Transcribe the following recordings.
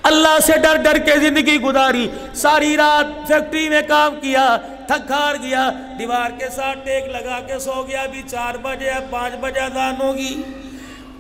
अल्लाह से डर डर के जिंदगी गुजारी, सारी रात फैक्ट्री में काम किया, थक हार गया, दीवार के साथ टेक लगा के सो गया। अभी 4 बजे 5 बजे अज़ान होगी।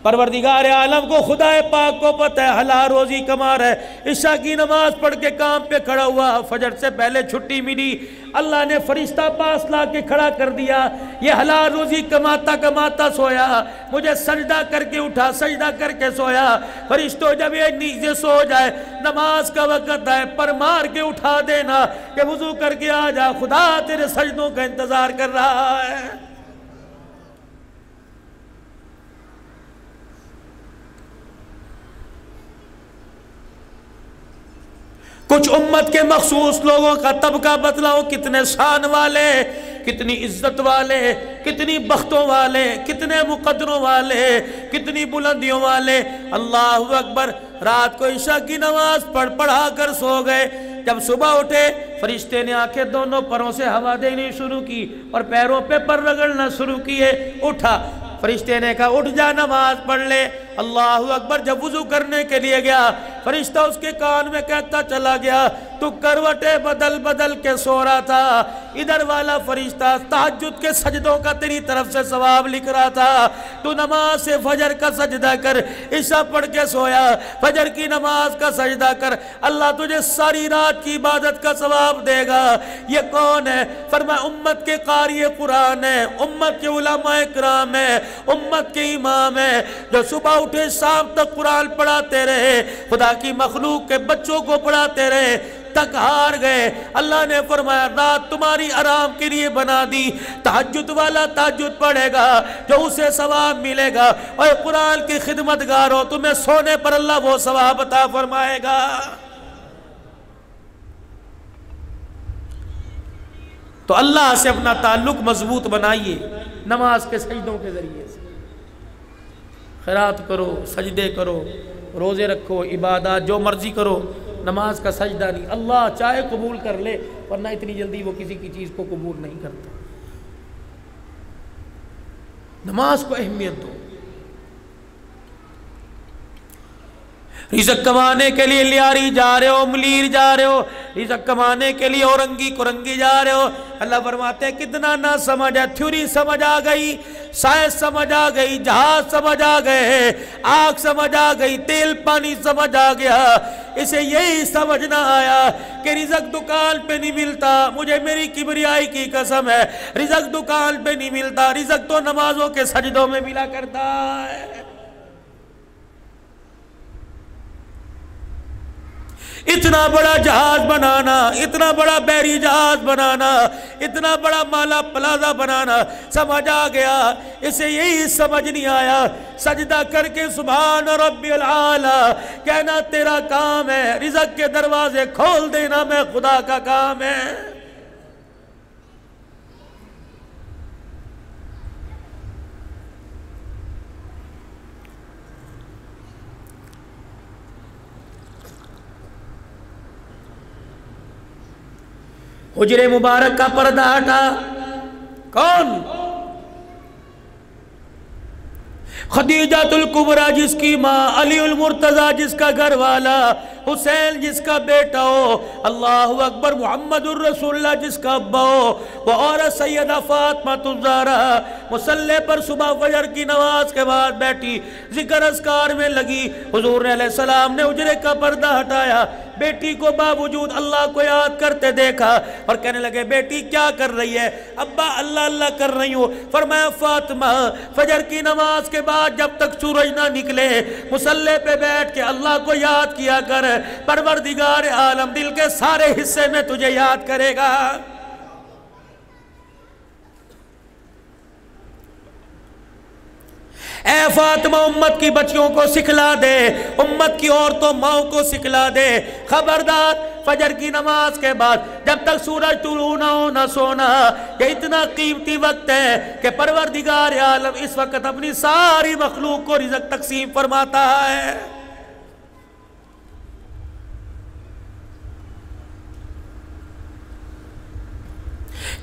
परवरदिगार आलम को, खुदा पाक को पता है हलाल रोजी कमा रहा है। इशा की नमाज पढ़ के काम पे खड़ा हुआ, फजर से पहले छुट्टी मिली, अल्लाह ने फरिश्ता पास ला के खड़ा कर दिया। ये हलाल रोजी कमाता कमाता सोया, मुझे सजदा करके उठा, सजदा करके सोया। फरिश्तों जब ये नीचे सो जाए, नमाज का वक्त है, पर मार के उठा देना कि वुजू करके आ जा, खुदा तेरे सजदों का इंतजार कर रहा है। कुछ उम्मत के मखसूस लोगों का तबका बदलाओ, कितने शान वाले, कितनी इज्जत वाले, कितनी बख्तों वाले, कितने मुकद्दरों वाले, कितनी बुलंदियों वाले। अल्लाहु अकबर। रात को इशा की नमाज पढ़ा कर सो गए। जब सुबह उठे, फरिश्ते ने आंखें दोनों परों से हवा देनी शुरू की और पैरों पे पर रगड़ना शुरू किए। उठा, फरिश्ते ने कहा उठ जा, नमाज पढ़ ले। अल्लाहु अकबर। जब वुजू करने के लिए गया, फरिश्ता उसके कान में कहता चला गया, तू करवटे बदल बदल के सो रहा था। इधर वाला फरिश्ता तहज्जुद के सजदों का तेरी तरफ से सवाब लिख रहा था। तू नमाज से फजर का सजदा कर, इशा पढ़ के सोया, फजर की नमाज का सजदा कर, अल्लाह तुझे सारी रात की इबादत का सवाब देगा। ये कौन है? फरमाया उम्मत के कारी कुरान है, उम्मत के उलमाए किराम है, उम्मत के इमाम है, जो सुबह उठे शाम तक कुरान पढ़ाते रहे, खुदा की मखलूक के बच्चों को पढ़ाते रहे, तक हार गए। अल्लाह ने फरमाया रात तुम्हारी आराम के लिए बना दी, तहज्जुद वाला तहज्जुद पढ़ेगा जो उसे सवाब मिलेगा, और कुरान की खिदमतगार हो, तुम्हें सोने पर अल्लाह वो सवाब अता फरमाएगा। तो अल्लाह से अपना ताल्लुक मजबूत बनाइए, नमाज के सजदों के जरिए से। खैरात करो, सजदे करो, रोज़े रखो, इबादत जो मर्जी करो, नमाज का सजदा नहीं। अल्लाह चाहे कबूल कर ले, वरना इतनी जल्दी वो किसी की चीज़ को कबूल नहीं करता। नमाज को अहमियत दो। रिज़्क़ कमाने के लिए लियारी जा रहे हो, मलीर जा रहे हो, रिज़्क़ कमाने के लिए औरंगी कुरंगी जा रहे हो, अल्लाह फरमाते हैं कितना ना समझ है, थ्योरी समझ आ गई, साइंस समझ आ गई, जहाज समझ आ गए, आग समझ आ गई, तेल पानी समझ आ गया। इसे यही समझ ना आया कि रिज़्क़ दुकान पे नहीं मिलता। मुझे मेरी किबरियाई की कसम है, रिज़्क़ दुकान पे नहीं मिलता, रिज़्क़ तो नमाजों के सजदों में मिला करता है। इतना बड़ा जहाज बनाना, इतना बड़ा बैरी जहाज बनाना, इतना बड़ा माला प्लाजा बनाना समझ आ गया। इसे यही समझ नहीं आया, सजदा करके सुभान रब्बिल आला कहना तेरा काम है, रिज़्क़ के दरवाजे खोल देना मैं खुदा का काम है। हुजरे मुबारक का पर्दा हटा, कौन? खदीजातुल कुबरा जिसकी माँ, अलीउल मुर्तज़ा जिसका घर वाला, हुसैन जिसका बेटा हो, अल्लाहु अकबर, मुहम्मदुर रसूलुल्लाह जिसका अब्बा हो, वो औरत सैयदा फातिमातुज़ ज़हरा मुसल्ले पर सुबह फजर की नमाज के बाद बैठी, जिक्र अस्कार में लगी। हुजूर अलैहिस्सलाम ने हुजरे का पर्दा हटाया, बेटी को बावजूद अल्लाह को याद करते देखा और कहने लगे बेटी क्या कर रही है? अब्बा अल्लाह अल्लाह कर रही हूँ। फरमाया फातिमा फजर की नमाज के बाद जब तक सूरज ना निकले मुसल्ले पे बैठ के अल्लाह को याद किया कर, परवरदिगार आलम दिल के सारे हिस्से में तुझे याद करेगा। ऐ फातिमा उम्मत की बच्चियों को सिखला दे, उम्मत की औरतों माओ को सिखला दे, खबरदार फजर की नमाज के बाद जब तक सूरज तुलू ना हो ना सोना। ये इतना कीमती वक्त है कि परवरदिगार आलम इस वक्त अपनी सारी मखलूक को रिज़्क़ तकसीम फरमाता है।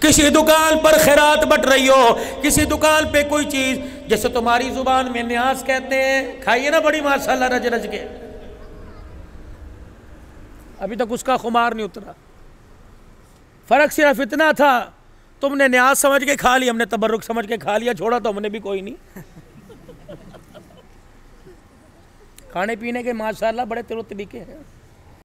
किसी दुकान पर खैरात बट रही हो, किसी दुकान पे कोई चीज, जैसे तुम्हारी जुबान में न्याज कहते हैं, खाइए ना बड़ी माशाल्लाह रज रज के, अभी तक उसका खुमार नहीं उतरा। फ़र्क सिर्फ इतना था, तुमने न्याज समझ के खा लिया, हमने तबर्रुक समझ के खा लिया, छोड़ा तो हमने भी कोई नहीं। खाने पीने के माशाल्लाह बड़े तरीके हैं।